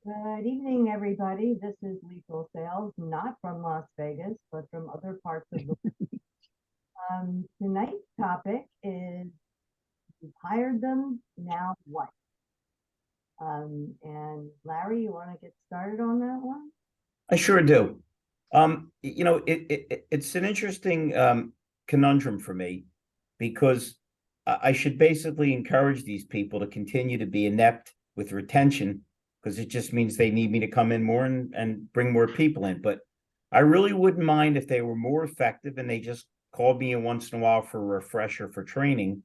Good evening, everybody. This is Lethal Sales, not from Las Vegas, but from other parts of the tonight's topic is you've hired them, now what? And Larry, you want to get started on that one? I sure do. It's an interesting conundrum for me because I should basically encourage these people to continue to be inept with retention because it just means they need me to come in more and bring more people in. But I really wouldn't mind if they were more effective and they just called me in once in a while for a refresher for training.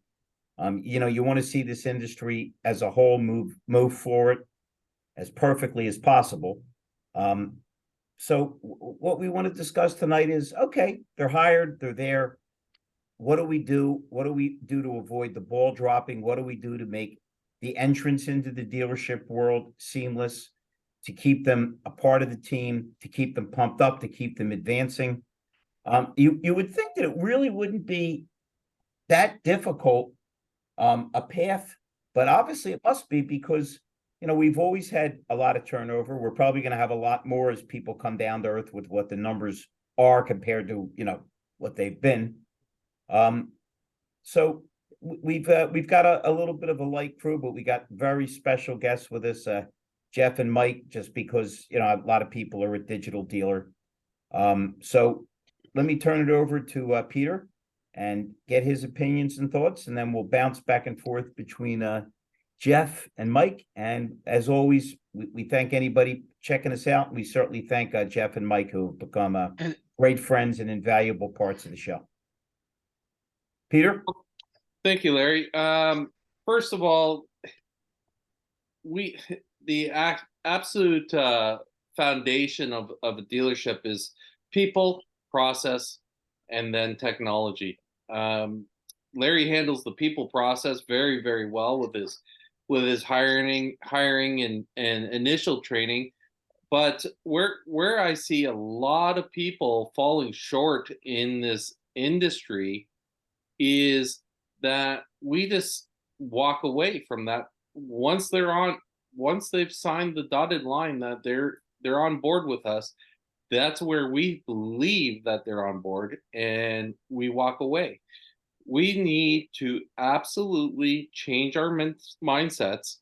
You want to see this industry as a whole move forward as perfectly as possible. Um, so what we want to discuss tonight is, okay, they're hired, they're there. What do we do? What do we do to avoid the ball dropping? What do we do to make the entrance into the dealership world seamless, to keep them a part of the team, to keep them pumped up, to keep them advancing? You would think that it really wouldn't be that difficult a path, but obviously it must be because we've always had a lot of turnover. We're probably going to have a lot more as people come down to earth with what the numbers are compared to what they've been. So we've got a little bit of a light crew, but we got very special guests with us, Jeff and Mike, just because a lot of people are a digital dealer. So let me turn it over to Peter and get his opinions and thoughts, and then we'll bounce back and forth between Jeff and Mike. And as always, we thank anybody checking us out. We certainly thank Jeff and Mike, who have become And great friends and invaluable parts of the show. Peter? thank you, Larry. First of all, we the absolute foundation of a dealership is people, process, and then technology. Larry handles the people process very, very well with his hiring and initial training. But where I see a lot of people falling short in this industry is that we just walk away from that once they've signed the dotted line that they're on board with us. That's where we believe that they're on board and we walk away. We need to absolutely change our mindsets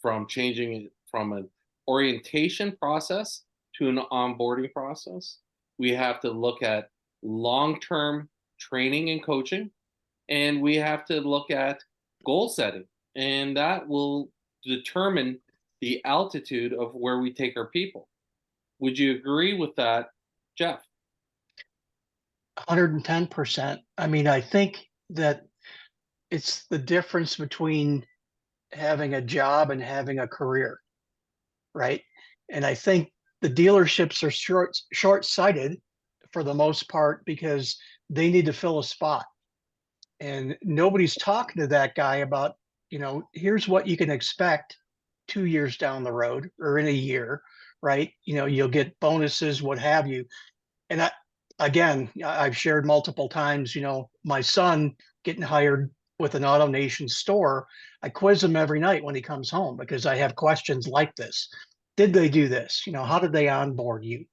from changing it from an orientation process to an onboarding process. We have to look at long-term training and coaching, and we have to look at goal setting, and that will determine the altitude of where we take our people. Would you agree with that, Jeff? 110%. I mean, I think that it's the difference between having a job and having a career, right? And I think the dealerships are short-sighted for the most part because they need to fill a spot. And nobody's talking to that guy about, here's what you can expect 2 years down the road or in a year, right? You'll get bonuses, what have you. And I've shared multiple times, my son getting hired with an AutoNation store. I quiz him every night when he comes home because I have questions like this. Did they do this? How did they onboard you?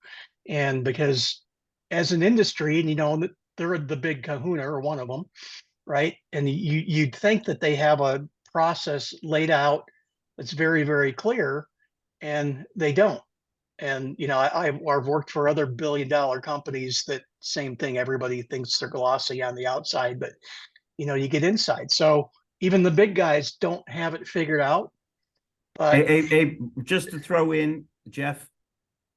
And because as an industry, and they're the big kahuna or one of them, right? And you'd think that they have a process laid out that's very, very clear, and they don't. And I've worked for other billion-dollar companies that same thing. Everybody thinks they're glossy on the outside, but you get inside. So even the big guys don't have it figured out. But Just to throw in, Jeff,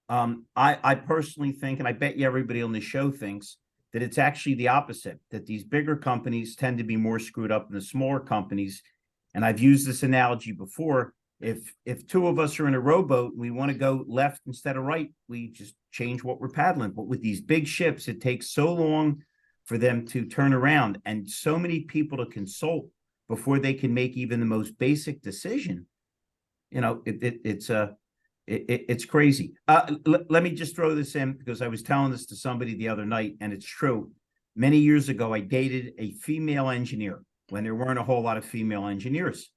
I personally think, and I bet you everybody on the show thinks, that it's actually the opposite, that these bigger companies tend to be more screwed up than the smaller companies. And I've used this analogy before. If two of us are in a rowboat and we want to go left instead of right, we just change what we're paddling. But with these big ships, it takes so long for them to turn around and so many people to consult before they can make even the most basic decision. It's crazy. Let me just throw this in because I was telling this to somebody the other night, and it's true. Many years ago, I dated a female engineer when there weren't a whole lot of female engineers.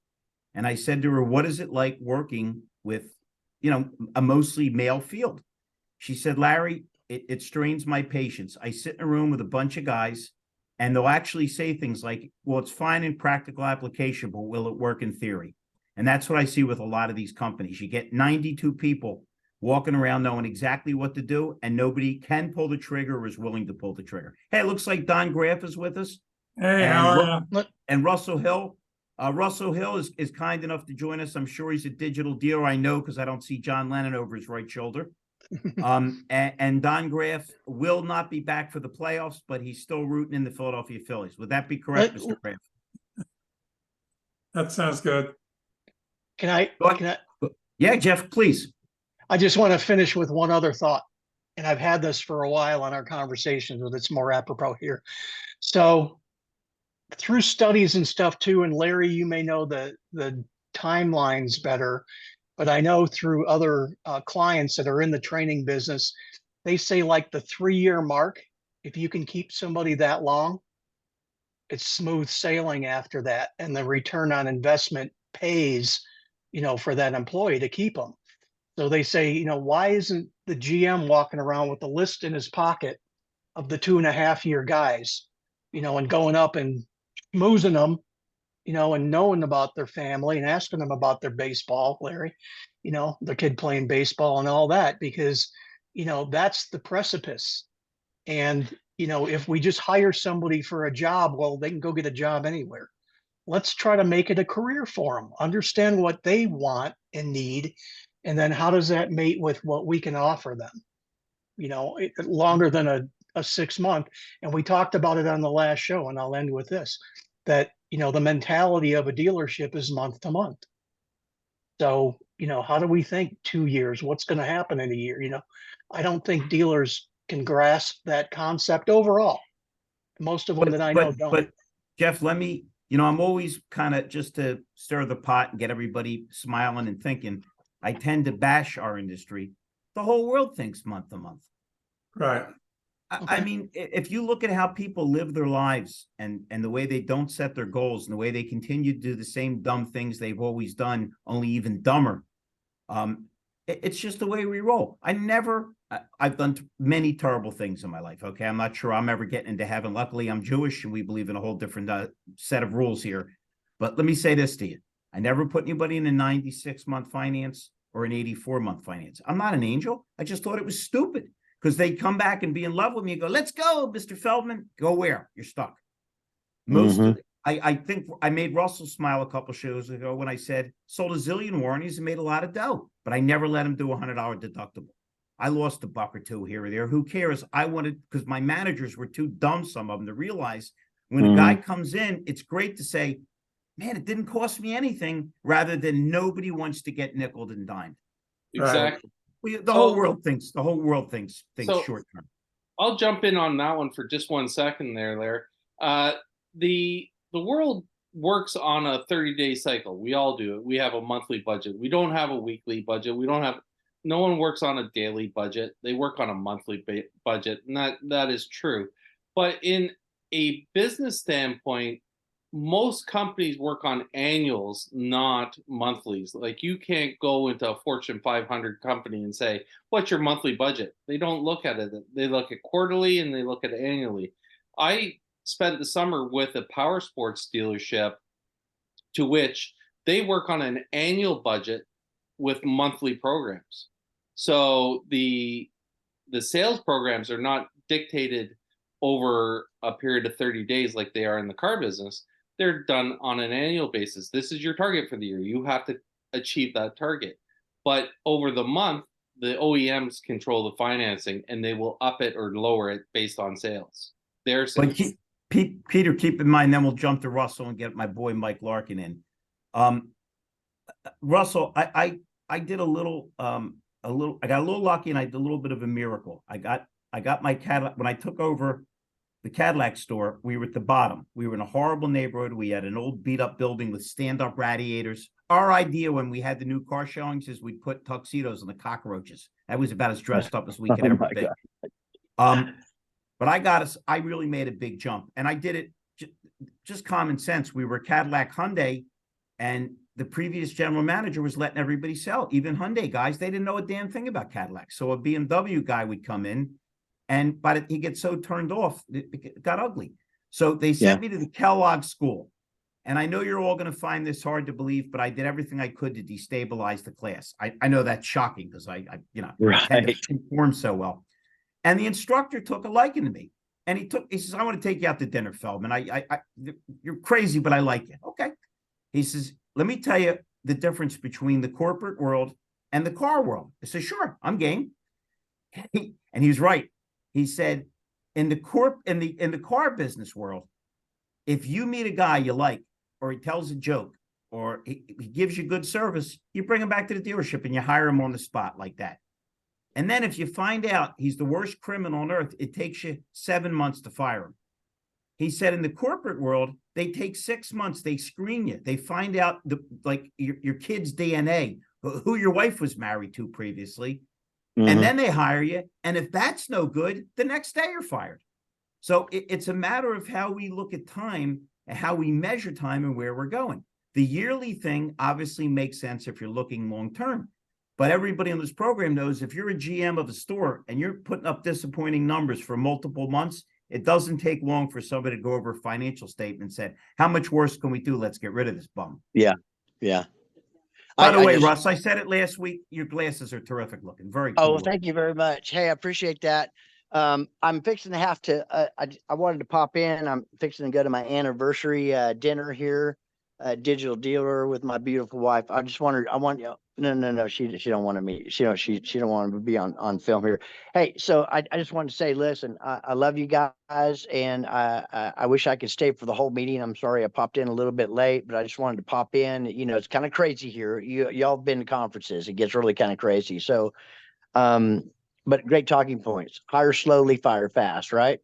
And I said to her, what is it like working with a mostly male field. She said, Larry, it strains my patience. I sit in a room with a bunch of guys and they'll actually say things like, well, it's fine in practical application, but will it work in theory? And that's what I see with a lot of these companies. You get 92 people walking around knowing exactly what to do, and nobody can pull the trigger or is willing to pull the trigger. Hey, it looks like Don Graff is with us. Hey, and, how are you? And Russell Hill. Russell Hill is kind enough to join us. I'm sure he's a digital dealer. I know because I don't see John Lennon over his right shoulder. And Don Graff will not be back for the playoffs, but he's still rooting in the Philadelphia Phillies. Would that be correct, Mr. Graff? That sounds good. Can I, Yeah, Jeff, please. I just want to finish with one other thought. And I've had this for a while on our conversations, but it's more apropos here. So through studies and stuff too, and Larry, you may know the timelines better, but I know through other clients that are in the training business, they say like the 3-year mark, if you can keep somebody that long, it's smooth sailing after that. And the return on investment pays, for that employee to keep them. So they say, why isn't the GM walking around with the list in his pocket of the 2.5-year guys, and going up and schmoozing them, and knowing about their family and asking them about their baseball, Larry, their kid playing baseball and all that, because, that's the precipice. And, if we just hire somebody for a job, well, they can go get a job anywhere. Let's try to make it a career for them, understand what they want and need. And then how does that mate with what we can offer them? Longer than a 6-month. And we talked about it on the last show, and I'll end with this, that, the mentality of a dealership is month to month. So, how do we think 2 years? What's going to happen in a year? I don't think dealers can grasp that concept overall. Most of them that I know don't. But Jeff, let me, I'm always kind of, just to stir the pot and get everybody smiling and thinking, I tend to bash our industry. The whole world thinks month to month. Right. I mean, if you look at how people live their lives and the way they don't set their goals and the way they continue to do the same dumb things they've always done, only even dumber, it's just the way we roll. I've done many terrible things in my life. Okay. I'm not sure I'm ever getting into heaven. Luckily, I'm Jewish and we believe in a whole different set of rules here. But let me say this to you. I never put anybody in a 96-month finance or an 84-month finance. I'm not an angel. I just thought it was stupid because they come back and be in love with me and go, let's go, Mr. Feldman. Go where? You're stuck. I think I made Russell smile a couple shows ago when I said sold a zillion warranties and made a lot of dough, but I never let him do a $100 deductible. I lost a buck or two here or there. Who cares? I wanted, because my managers were too dumb, some of them, to realize when a guy comes in, it's great to say, man, it didn't cost me anything, rather than nobody wants to get nickeled and dimed. Exactly. The whole world thinks So- short term. I'll jump in on that one for just 1 second there, Larry. The world works on a 30-day cycle. We all do it. We have a monthly budget. We don't have a weekly budget. No one works on a daily budget. They work on a monthly budget, and that is true. But in a business standpoint, most companies work on annuals, not monthlies. Like, you can't go into a Fortune 500 company and say, what's your monthly budget? They don't look at it. They look at quarterly and they look at it annually. I spent the summer with a power sports dealership, to which they work on an annual budget with monthly programs. So the sales programs are not dictated over a period of 30 days like they are in the car business. They're done on an annual basis. This is your target for the year. You have to achieve that target. But over the month, the OEMs control the financing, and they will up it or lower it based on sales. Their sales. But Peter, keep in mind, then we'll jump to Russell and get my boy Mike Larkin in. Russell, I did I got a little lucky, and I did a little bit of a miracle. I got my Cadillac when I took over the Cadillac store. We were at the bottom. We were in a horrible neighborhood. We had an old beat up building with stand-up radiators. Our idea when we had the new car showings is we'd put tuxedos on the cockroaches. That was about as dressed up as we could ever be. But I really made a big jump, and I did it just common sense. We were Cadillac Hyundai, and the previous general manager was letting everybody sell, even Hyundai guys. They didn't know a damn thing about Cadillacs. So a BMW guy would come in, and he gets so turned off, it got ugly. So they sent me to the Kellogg school. And I know you're all going to find this hard to believe, but I did everything I could to destabilize the class. I know that's shocking because I tend to conform so well. And the instructor took a liking to me. And he says, I want to take you out to dinner, Feldman. You're crazy, but I like you. Okay. He says, let me tell you the difference between the corporate world and the car world. I said, sure, I'm game. And he was right. He said, in the car business world, if you meet a guy you like, or he tells a joke, or he gives you good service, you bring him back to the dealership and you hire him on the spot like that. And then if you find out he's the worst criminal on earth, it takes you 7 months to fire him. He said in the corporate world, they take 6 months. They screen you. They find out your kid's DNA, who your wife was married to previously. And then they hire you. And if that's no good, the next day you're fired. So it's a matter of how we look at time and how we measure time and where we're going. The yearly thing obviously makes sense if you're looking long term. But everybody on this program knows if you're a GM of a store and you're putting up disappointing numbers for multiple months, it doesn't take long for somebody to go over a financial statement and say, how much worse can we do? Let's get rid of this bum. Yeah. By the way, Russ, I said it last week. Your glasses are terrific looking. Very cool. Oh, well, thank you very much. Hey, I appreciate that. I'm fixing to have to, I wanted to pop in. I'm fixing to go to my anniversary dinner here, Digital Dealer with my beautiful wife. I just wondered, no, she don't want to meet. She don't want to be on film here. Hey, so I just wanted to say, listen, I love you guys, and I wish I could stay for the whole meeting. I'm sorry I popped in a little bit late, but I just wanted to pop in. You know, it's kind of crazy here. Y'all been to conferences. It gets really kind of crazy. So, but great talking points. Hire slowly, fire fast, right?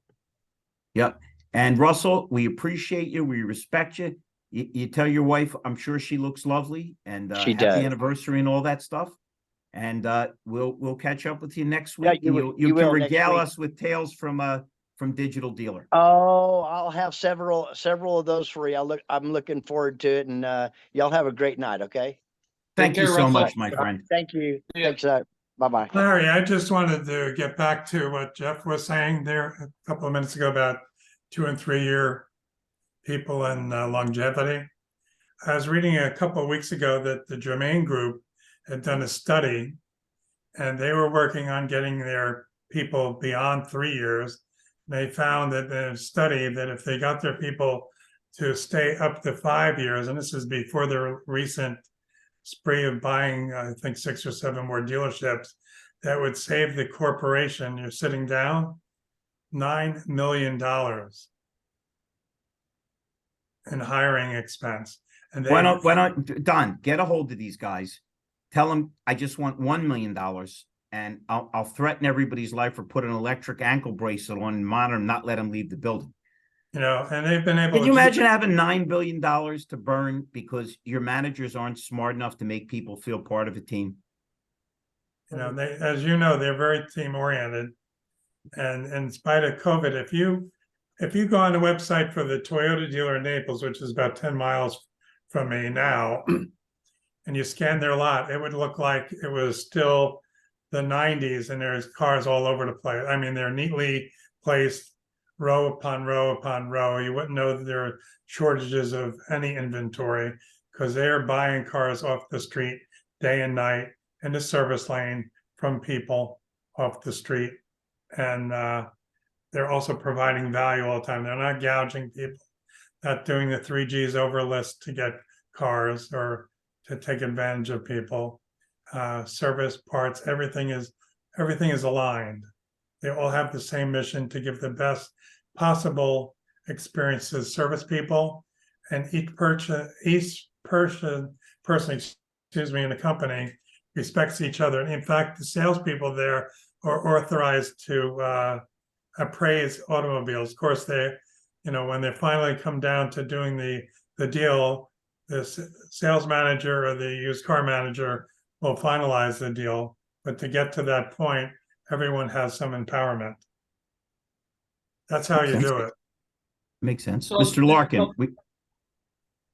Yep. And Russell, we appreciate you. We respect you. You tell your wife, I'm sure she looks lovely, and She happy does. anniversary and all that stuff. And we'll catch up with you next week. Yeah, you can will next regale week. us with tales from Digital Dealer. Oh, I'll have several of those for you. I'm looking forward to it, and y'all have a great night. Okay. Thank you care, so Russell. much, my friend. Thank you. Yeah. Thanks. Bye-bye. Larry, I just wanted to get back to what Jeff was saying there a couple of minutes ago about 2 and 3 year people and longevity. I was reading a couple of weeks ago that the Germain Group had done a study, and they were working on getting their people beyond 3 years. They found that in a study that if they got their people to stay up to 5 years, and this is before the recent spree of buying, I think 6 or 7 more dealerships, that would save the corporation, you're sitting down, $9 million in hiring expense. And Why don't Don get a hold of these guys? Tell them I just want $1 million, and I'll threaten everybody's life or put an electric ankle bracelet on and monitor them, not let them leave the building. You know, and they've been able. Can you imagine having $9 billion to burn because your managers aren't smart enough to make people feel part of a team? You know, as you know, they're very team oriented, and in spite of COVID, if you go on the website for the Toyota dealer in Naples, which is about 10 miles from me now, and you scan their lot, it would look like it was still the 90s, and there's cars all over the place. I mean, they're neatly placed, row upon row upon row. You wouldn't know that there are shortages of any inventory because they're buying cars off the street day and night in the service lane from people off the street. And they're also providing value all the time. They're not gouging people, not doing the 3Gs over list to get cars or to take advantage of people. Service, parts, everything is aligned. They all have the same mission to give the best possible experiences service people, and each person in the company respects each other. And in fact, the salespeople there are authorized to appraise automobiles. Of course, they, you know, when they finally come down to doing the deal, the sales manager or the used car manager will finalize the deal. But to get to that point, everyone has some empowerment. That's how you do it. Makes sense. So- Mr. Larkin,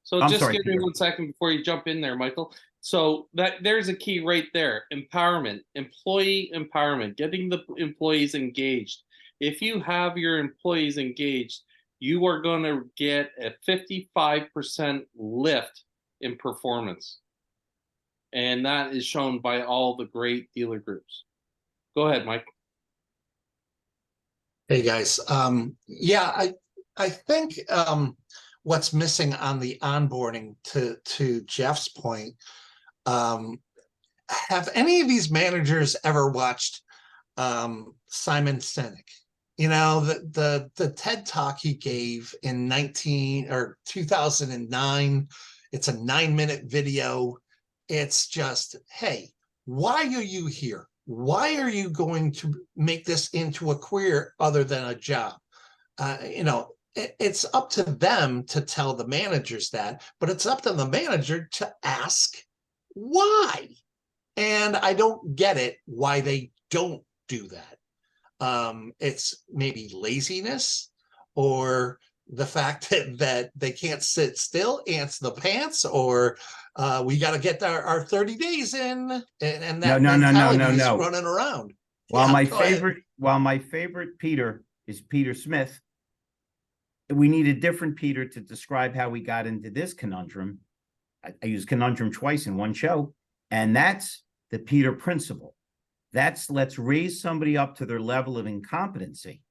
So I'm just sorry, give me Peter. 1 second before you jump in there, Michael. So there's a key right there. Empowerment, employee empowerment, getting the employees engaged. If you have your employees engaged, you are going to get a 55% lift in performance. And that is shown by all the great dealer groups. Go ahead, Mike. Hey guys, I think what's missing on the onboarding, to Jeff's point, have any of these managers ever watched Simon Sinek? You know, the TED talk he gave in 2009. It's a 9-minute video. It's just, hey, why are you here? Why are you going to make this into a career other than a job? You know, it's up to them to tell the managers that, but it's up to the manager to ask why. And I don't get it why they don't do that. It's maybe laziness, or the fact that they can't sit still, ants the pants, or we got to get our 30 days in, and that mentality is running around. While Yeah, my favorite Peter is Peter Smith, we need a different Peter to describe how we got into this conundrum. I use conundrum twice in one show, and that's the Peter principle. That's, let's raise somebody up to their level of incompetency.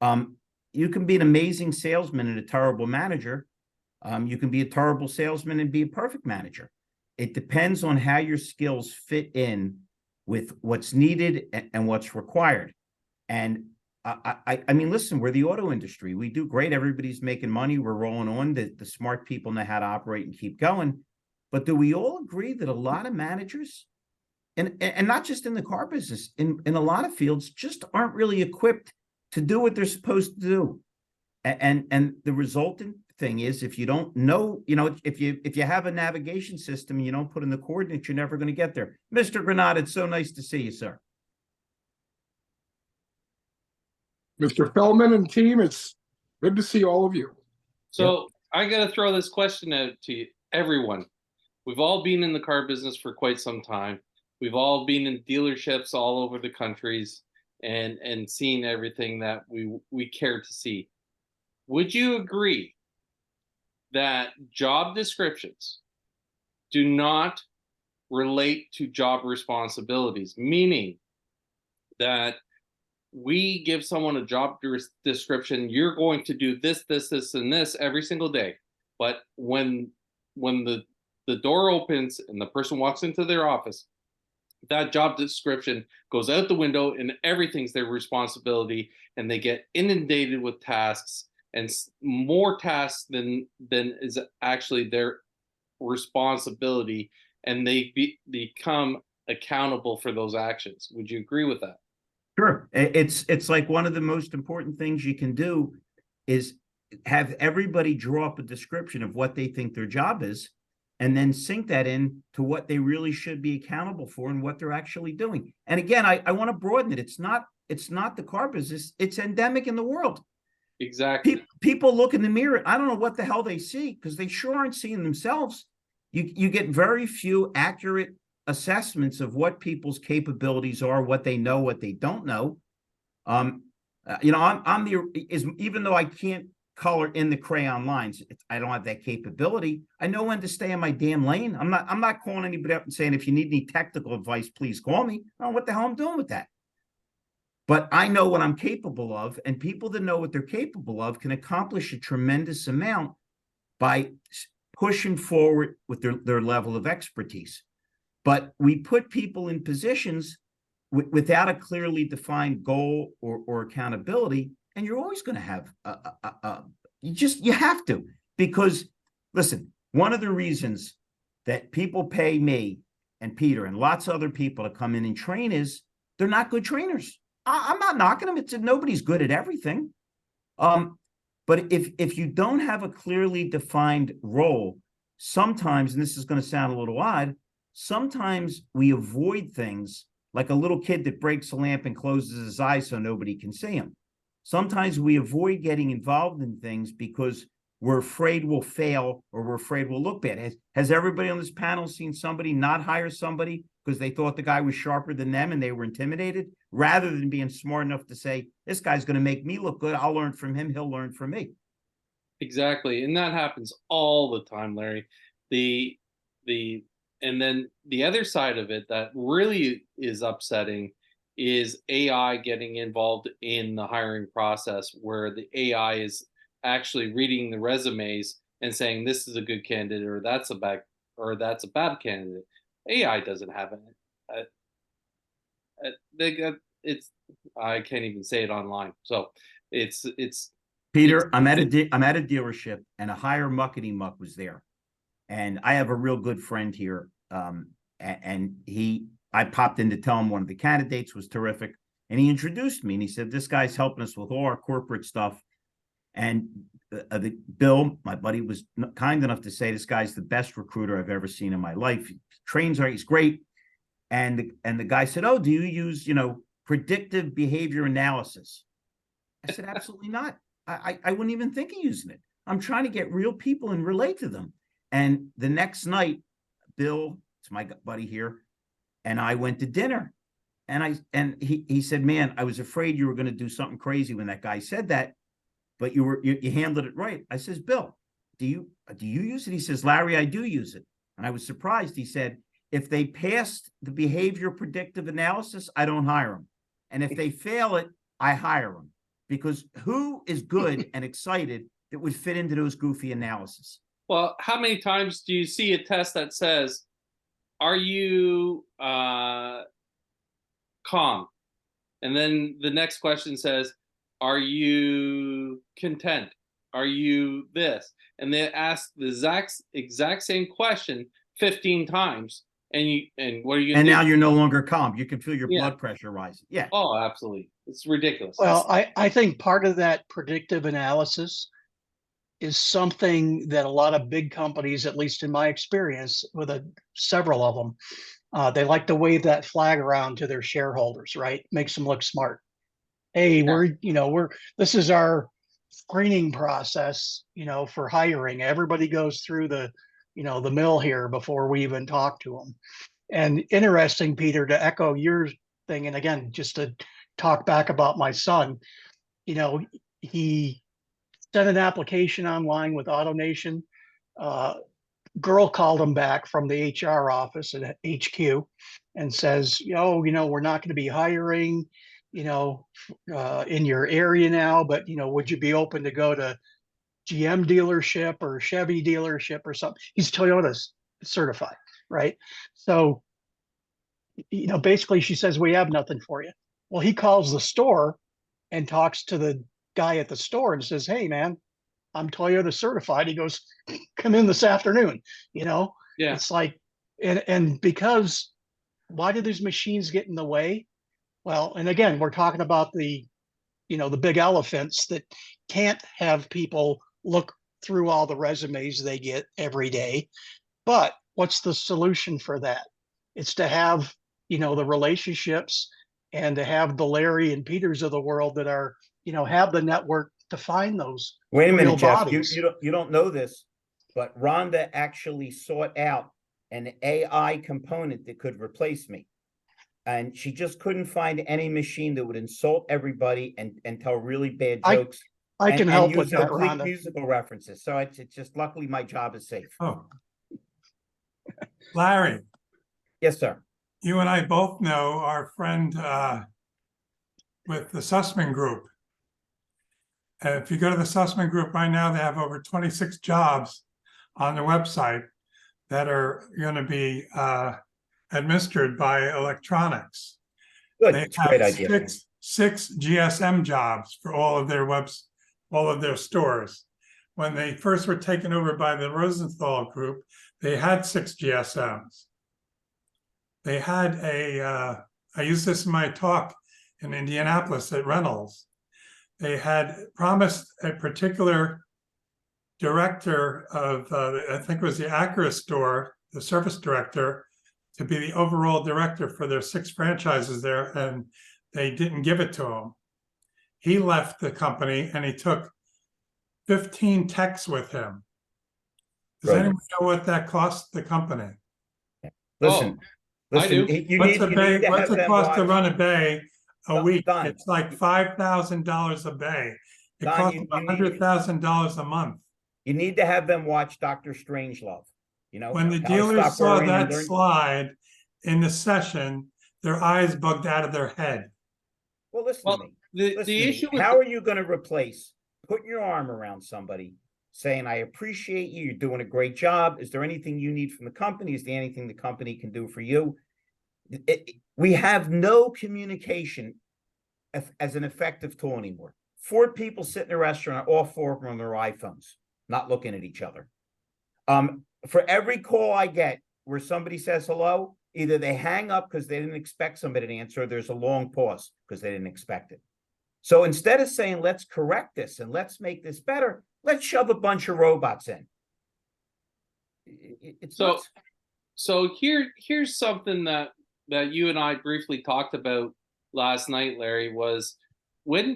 You can be an amazing salesman and a terrible manager. You can be a terrible salesman and be a perfect manager. It depends on how your skills fit in with what's needed and what's required. And I mean, listen, we're the auto industry. We do great. Everybody's making money. We're rolling on. The smart people know how to operate and keep going. But do we all agree that a lot of managers, and not just in the car business, in a lot of fields, just aren't really equipped to do what they're supposed to do? And the resultant thing is, if you don't know, you know, if you have a navigation system and you don't put in the coordinates, you're never going to get there. Mr. Granada, it's so nice to see you, sir. Mr. Feldman and team, it's good to see all of you. So I got to throw this question out to everyone. We've all been in the car business for quite some time. We've all been in dealerships all over the countries and seen everything that we care to see. Would you agree that job descriptions do not relate to job responsibilities? Meaning that we give someone a job description, you're going to do this, this, this, and this every single day. But when the door opens and the person walks into their office, that job description goes out the window and everything's their responsibility, and they get inundated with tasks, and more tasks than is actually their responsibility, and they become accountable for those actions. Would you agree with that? Sure. It's like one of the most important things you can do is have everybody draw up a description of what they think their job is, and then sync that in to what they really should be accountable for and what they're actually doing. And again, I want to broaden it. It's not the car business. It's endemic in the world. Exactly. People look in the mirror. I don't know what the hell they see, because they sure aren't seeing themselves. You get very few accurate assessments of what people's capabilities are, what they know, what they don't know. You know, even though I can't color in the crayon lines, I don't have that capability. I know when to stay in my damn lane. I'm not calling anybody up and saying, if you need any technical advice, please call me. I don't know what the hell I'm doing with that. But I know what I'm capable of, and people that know what they're capable of can accomplish a tremendous amount by pushing forward with their level of expertise. But we put people in positions without a clearly defined goal or accountability, and you're always going to have you have to, because listen, one of the reasons that people pay me and Peter and lots of other people to come in and train is they're not good trainers. I'm not knocking them. It's nobody's good at everything. But if you don't have a clearly defined role, sometimes, and this is going to sound a little odd, sometimes we avoid things like a little kid that breaks a lamp and closes his eyes so nobody can see him. Sometimes we avoid getting involved in things because we're afraid we'll fail or we're afraid we'll look bad. Has everybody on this panel seen somebody not hire somebody because they thought the guy was sharper than them and they were intimidated, rather than being smart enough to say, this guy's going to make me look good. I'll learn from him. He'll learn from me. Exactly. And that happens all the time, Larry. And then the other side of it that really is upsetting is AI getting involved in the hiring process, where the AI is actually reading the resumes and saying this is a good candidate or that's a bad candidate. AI doesn't have it. It's I can't even say it online. So it's Peter, I'm at a dealership and a hire muckety muck was there, and I have a real good friend here. And I popped in to tell him one of the candidates was terrific, and he introduced me and he said, this guy's helping us with all our corporate stuff. And Bill, my buddy, was kind enough to say, this guy's the best recruiter I've ever seen in my life. He trains her, he's great. And the guy said, oh, do you use, predictive behavior analysis? I said, absolutely not. I wouldn't even think of using it. I'm trying to get real people and relate to them. And the next night, Bill, it's my buddy here, and I went to dinner. And he said, man, I was afraid you were going to do something crazy when that guy said that, but you handled it right. I says, Bill, do you use it? He says, Larry, I do use it. And I was surprised. He said, if they passed the behavior predictive analysis, I don't hire them. And if they fail it, I hire them. Because who is good and excited that would fit into those goofy analysis? Well, how many times do you see a test that says, are you calm? And then the next question says, are you content? Are you this? And they ask the exact same question 15 times. And what are you And gonna now do? you're no longer calm. You can feel your Yeah. blood pressure rising. Yeah. Oh, absolutely. It's ridiculous. Well, I think part of that predictive analysis is something that a lot of big companies, at least in my experience with several of them, they like to wave that flag around to their shareholders, right? Makes them look smart. Hey, this is our screening process, for hiring. Everybody goes through the mill here before we even talk to them. And interesting, Peter, to echo your thing, and again, just to talk back about my son, he sent an application online with AutoNation. Girl called him back from the HR office at HQ and says, we're not going to be hiring, in your area now, but, would you be open to go to GM dealership or Chevy dealership or something? He's Toyota certified, right? So, basically she says, we have nothing for you. Well, he calls the store and talks to the guy at the store and says, hey, man, I'm Toyota certified. He goes, come in this afternoon. Yeah. It's like, and because why do these machines get in the way? Well, and again, we're talking about the big elephants that can't have people look through all the resumes they get every day. But what's the solution for that? It's to have, the relationships and to have the Larry and Peters of the world that are, have the network to find those. Wait a minute, Jeff. Bodies. You don't know this, but Rhonda actually sought out an AI component that could replace me. And she just couldn't find any machine that would insult everybody and tell really bad jokes. I can help with use that, oblique Rhonda. musical references. So it's just luckily my job is safe. Oh. Larry, Yes, sir. you and I both know our friend with the Sussman Group. If you go to the Sussman Group right now, they have over 26 jobs on the website that are going to be administered by electronics. Good. They It's a great have idea. six GSM jobs for all of their stores. When they first were taken over by the Rosenthal Group, they had 6 GSMs. They had I used this in my talk in Indianapolis at Reynolds. They had promised a particular director of, I think it was the Acura store, the service director, to be the overall director for their 6 franchises there, and they didn't give it to him. He left the company and he took 15 techs with him. Does Right. anyone know what that costs the company? Listen, I do. you What's need, a you bay, need to what's have it them cost to watch. run a bay a week? Don, It's like $5,000 a bay. It Don, costs you them need, $100,000 a month. you need to have them watch Dr. Strangelove. You know, When the how to dealers stop saw worrying and that learn. slide in the session, their eyes bugged out of their head. Well, listen Well, to me. the Listen to me. issue with How are you going to replace putting your arm around somebody, saying, I appreciate you, you're doing a great job. Is there anything you need from the company? Is there anything the company can do for you? We have no communication as an effective tool anymore. 4 people sit in a restaurant, all 4 of them on their iPhones, not looking at each other. For every call I get where somebody says hello, either they hang up because they didn't expect somebody to answer, or there's a long pause because they didn't expect it. So instead of saying, let's correct this and let's make this better, let's shove a bunch of robots in. It's So- nuts. So here's something that you and I briefly talked about last night, Larry, was what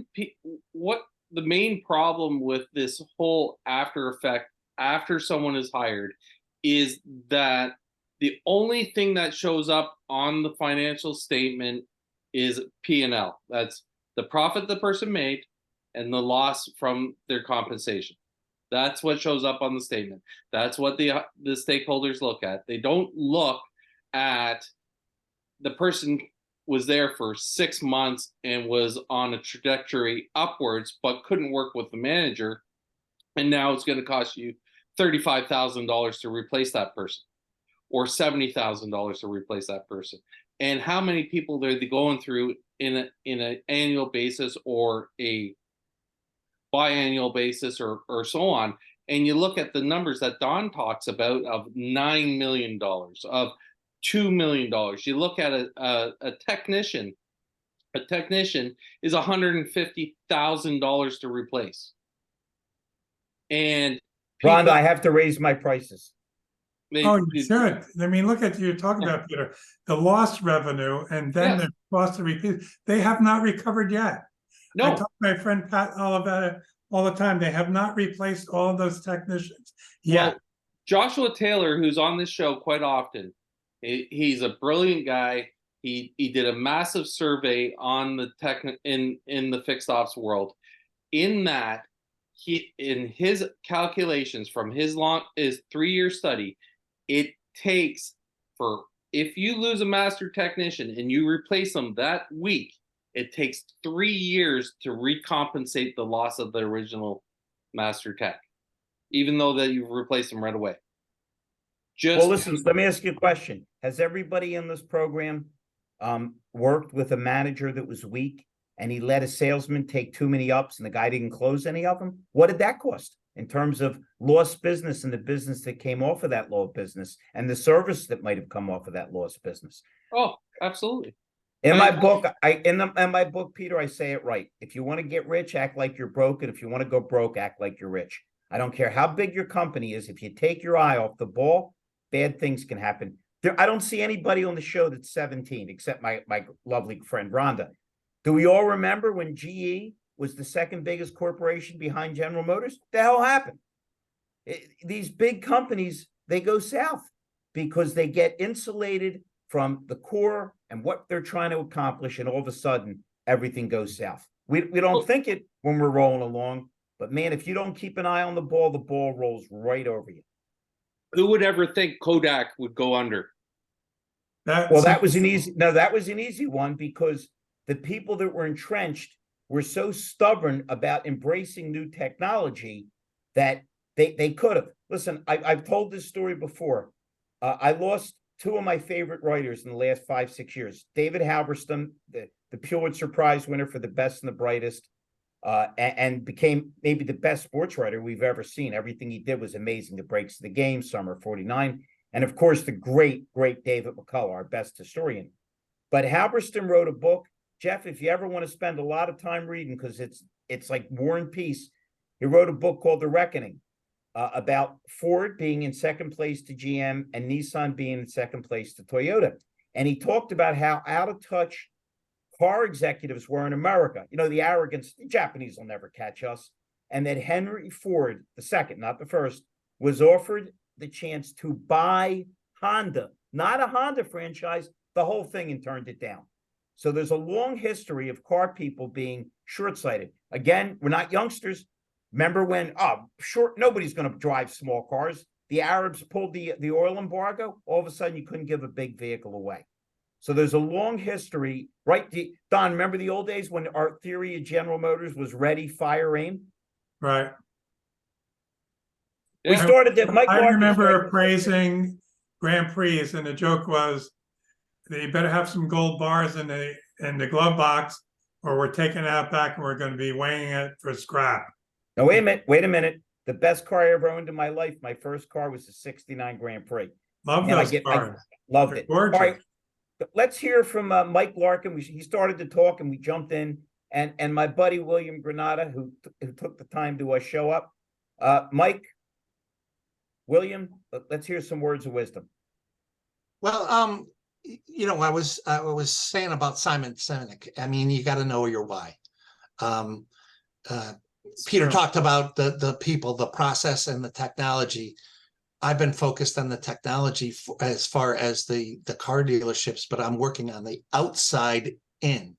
the main problem with this whole after effect after someone is hired is that the only thing that shows up on the financial statement is P&L. That's the profit the person made and the loss from their compensation. That's what shows up on the statement. That's what the stakeholders look at. They don't look at the person was there for 6 months and was on a trajectory upwards, but couldn't work with the manager. And now it's going to cost you $35,000 to replace that person, or $70,000 to replace that person. And how many people are they going through in an annual basis or a biannual basis or so on? And you look at the numbers that Don talks about of $9 million, of $2 million. You look at a technician. A technician is $150,000 to replace. And Rhonda, people, I have to raise my prices. Oh, you should. I mean, look at you're talking about, Peter, the lost revenue and then Yes. the cost to repeat. They have not recovered yet. I No, talk to my friend Pat all about it all the time. They have not replaced all of those technicians yet. well, Joshua Taylor, who's on this show quite often, he's a brilliant guy. He did a massive survey on the tech in the fixed ops world. In that, in his calculations from his 3-year study, it takes for if you lose a master technician and you replace them that week, it takes 3 years to recompensate the loss of the original master tech, even though that you've replaced them right away. Well, listen, let me ask you a question. Has everybody in this program worked with a manager that was weak and he let a salesman take too many ups and the guy didn't close any of them? What did that cost in terms of lost business and the business that came off of that lost business and the service that might have come off of that lost business? Oh, absolutely. In my book, in my book, Peter, I say it right. If you want to get rich, act like you're broke. And if you want to go broke, act like you're rich. I don't care how big your company is. If you take your eye off the ball, bad things can happen. I don't see anybody on the show that's 17, except my lovely friend Rhonda. Do we all remember when GE was the second biggest corporation behind General Motors? The hell happened? These big companies, they go south because they get insulated from the core and what they're trying to accomplish, and all of a sudden, everything goes south. We don't think it when we're rolling along, but man, if you don't keep an eye on the ball rolls right over you. Who would ever think Kodak would go under? That was an easy one because the people that were entrenched were so stubborn about embracing new technology that they could have. Listen, I've told this story before. I lost 2 of my favorite writers in the last 5-6 years. David Halberstam, the Pulitzer Prize winner for the best and the brightest, and became maybe the best sports writer we've ever seen. Everything he did was amazing. The Breaks of the Game, Summer of '49, and of course the great David McCullough, our best historian. But Halberstam wrote a book, Jeff. If you ever want to spend a lot of time reading, because it's like War and Peace, he wrote a book called The Reckoning, about Ford being in second place to GM and Nissan being in second place to Toyota, and he talked about how out of touch car executives were in America. You know, the arrogance, the Japanese will never catch us. and that Henry Ford, the second, not the first, was offered the chance to buy Honda, not a Honda franchise, the whole thing, and turned it down. So there's a long history of car people being short-sighted. Again, we're not youngsters. Remember when, nobody's going to drive small cars. The Arabs pulled the oil embargo. All of a sudden, you couldn't give a big vehicle away. So there's a long history, right? Don, remember the old days when our theory of General Motors was ready, fire, aim? Right. We started that. Mike I Larkin remember started- appraising Grand Prix, and the joke was, they better have some gold bars in the glove box, or we're taking it out back and we're going to be weighing it for scrap. Now, wait a minute. The best car I ever owned in my life, my first car, was a '69 Grand Prix. Love And I those get- I cars. Loved They're it. All gorgeous. right, let's hear from Mike Larkin. He started to talk and we jumped in, and my buddy William Granada, who took the time to show up. Mike, William, let's hear some words of wisdom. Well, you know, I was saying about Simon Sinek. I mean, you got to know your why. Peter True. talked about the people, the process, and the technology. I've been focused on the technology as far as the car dealerships, but I'm working on the outside in.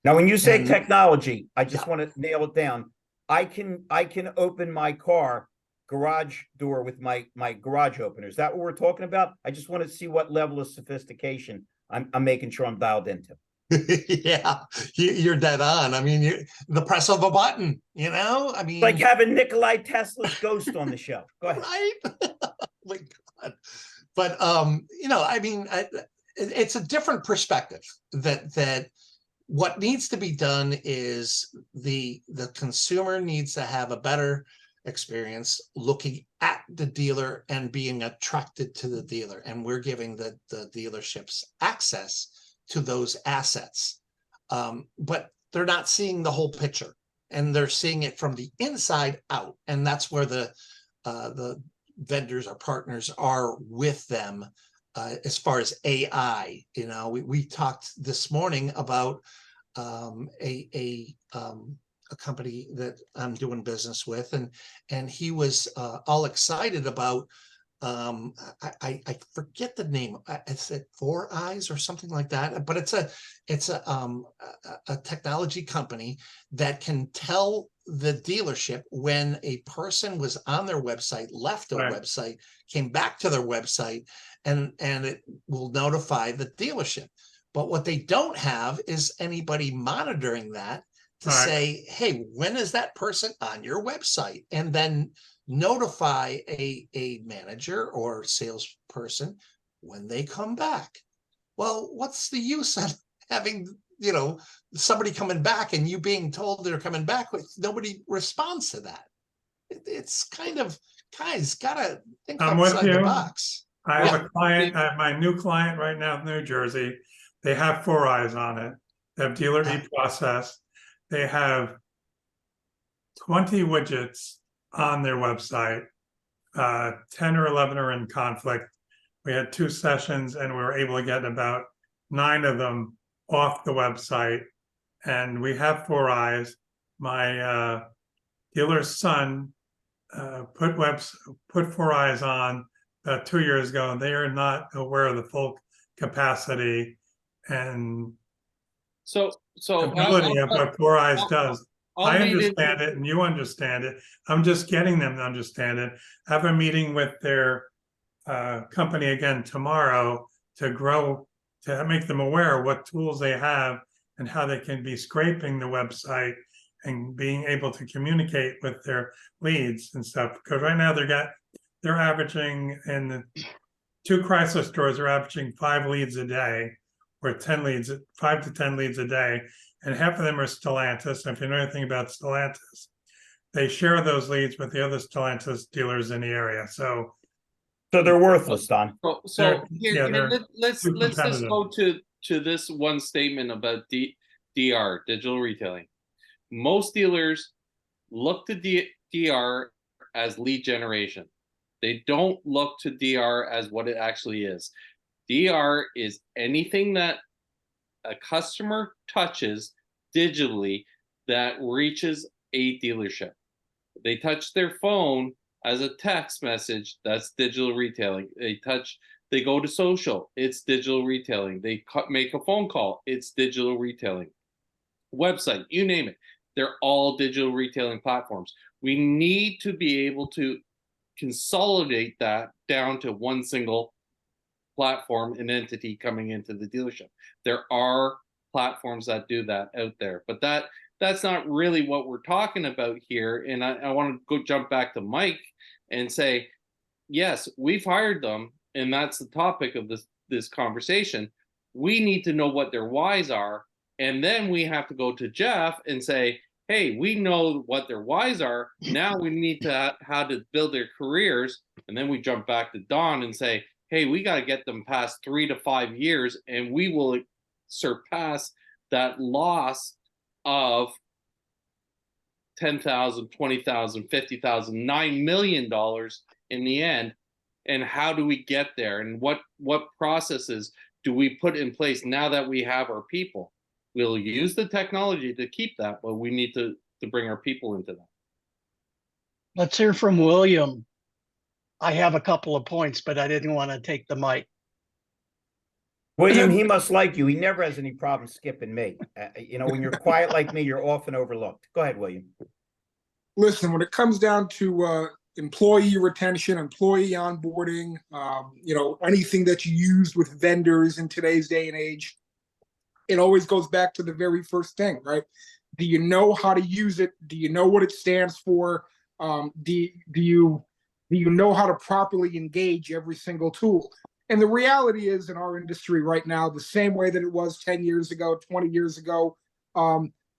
Now, when you say And- technology, I just want to nail it down. I can open my car garage door with my garage opener. Is that what we're talking about? I just want to see what level of sophistication I'm making sure I'm dialed into. Yeah, you're dead on. I mean, the press of a button, you know? I mean, Like having Nikolai Tesla's ghost on the show. Go ahead. right? Oh my God. But you know, I mean, it's a different perspective that what needs to be done is the consumer needs to have a better experience looking at the dealer and being attracted to the dealer, and we're giving the dealerships access to those assets, but they're not seeing the whole picture, and they're seeing it from the inside out, and that's where the vendors or partners are with them. As far as AI, you know, we talked this morning about a company that I'm doing business with, and he was all excited about I forget the name. I said 4 Eyes or something like that, but it's a technology company that can tell the dealership when a person was on their website, left their Right. website, came back to their website, and it will notify the dealership. But what they don't have is anybody monitoring that to Right. say, hey, when is that person on your website? And then notify a manager or salesperson when they come back. Well, what's the use of having, you know, somebody coming back and you being told they're coming back with nobody responds to that? It's kind of, guys, gotta think I'm with outside the you. box. I have Yeah. a client, I have my new client right now in New Jersey. They have 4 Eyes on it. They have dealer e-process. They have 20 widgets on their website. 10 or 11 are in conflict. We had 2 sessions and we were able to get about 9 of them off the website. And we have 4 Eyes. My dealer's son put 4 Eyes on 2 years ago, and they are not aware of the full capacity and So ability of what 4 Eyes does. I lead into- understand it and you understand it. I'm just getting them to understand it. Have a meeting with their company again tomorrow to make them aware of what tools they have and how they can be scraping the website and being able to communicate with their leads and stuff. Because right now they're averaging, in the 2 Chrysler stores are averaging 5 leads a day, or 5 to 10 leads a day. And half of them are Stellantis. And if you know anything about Stellantis, they share those leads with the other Stellantis dealers in the area. So they're worthless, Don. So They're- here, yeah, here, they're let's too just competitive. go to this one statement about DR, digital retailing. Most dealers look to DR as lead generation. They don't look to DR as what it actually is. DR is anything that a customer touches digitally that reaches a dealership. They touch their phone as a text message, that's digital retailing. They go to social, it's digital retailing. They make a phone call, it's digital retailing. Website, you name it. They're all digital retailing platforms. We need to be able to consolidate that down to one single platform and entity coming into the dealership. There are platforms that do that out there, but that's not really what we're talking about here. And I want to go jump back to Mike and say, yes, we've hired them, and that's the topic of this conversation. We need to know what their whys are, and then we have to go to Jeff and say, hey, we know what their whys are. Now we need to how to build their careers, and then we jump back to Don and say, hey, we got to get them past 3 to 5 years, and we will surpass that loss of $10,000, $20,000, $50,000, $9 million in the end. And how do we get there? And what processes do we put in place now that we have our people? We'll use the technology to keep that, but we need to bring our people into that. Let's hear from William. I have a couple of points, but I didn't want to take the mic. William, he must like you. He never has any problem skipping me. You know, when you're quiet like me, you're often overlooked. Go ahead, William. Listen, when it comes down to employee retention, employee onboarding, you know, anything that you use with vendors in today's day and age, it always goes back to the very first thing, right? Do you know how to use it? Do you know what it stands for? Do you know how to properly engage every single tool? And the reality is, in our industry right now, the same way that it was 10 years ago, 20 years ago,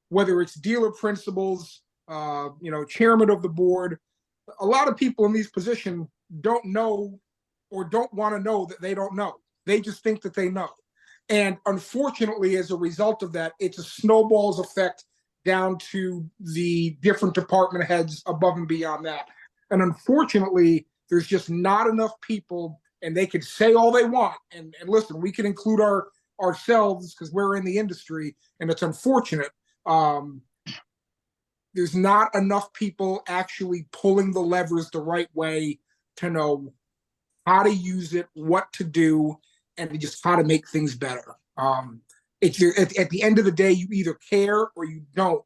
whether it's dealer principals, you know, chairman of the board, a lot of people in these positions don't know or don't want to know that they don't know. They just think that they know. And unfortunately, as a result of that, it's a snowball's effect down to the different department heads above and beyond that. And unfortunately, there's just not enough people, and they could say all they want. And listen, we can include ourselves because we're in the industry, and it's unfortunate. There's not enough people actually pulling the levers the right way to know how to use it, what to do, and just how to make things better. At the end of the day, you either care or you don't.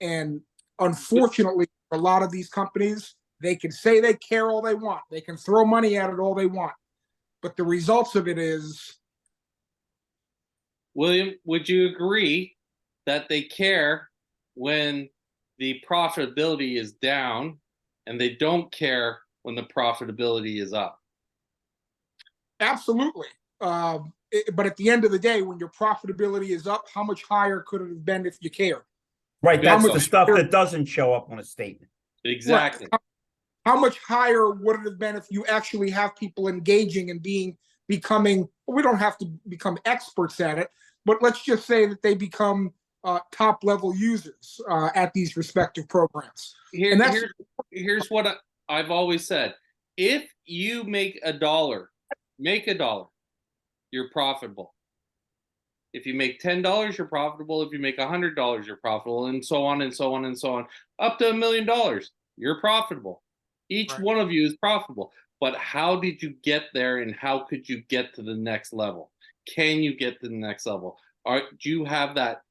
And unfortunately, for a lot of these companies, they can say they care all they want. They can throw money at it all they want. But the results of it is... William, would you agree that they care when the profitability is down and they don't care when the profitability is up? Absolutely. But at the end of the day, when your profitability is up, how much higher could it have been if you cared? Right, that's the stuff that doesn't show up on a statement. Exactly. Right. How much higher would it have been if you actually have people engaging and becoming, we don't have to become experts at it, but let's just say that they become top level users at these respective programs. Here's what I've always said. If you make a dollar, you're profitable. If you make $10, you're profitable. If you make $100, you're profitable, and so on and so on and so on. Up to $1 million, you're profitable. Each one of you is profitable. But how did you get there, and how could you get to the next level? Can you get to the next level? Do you have that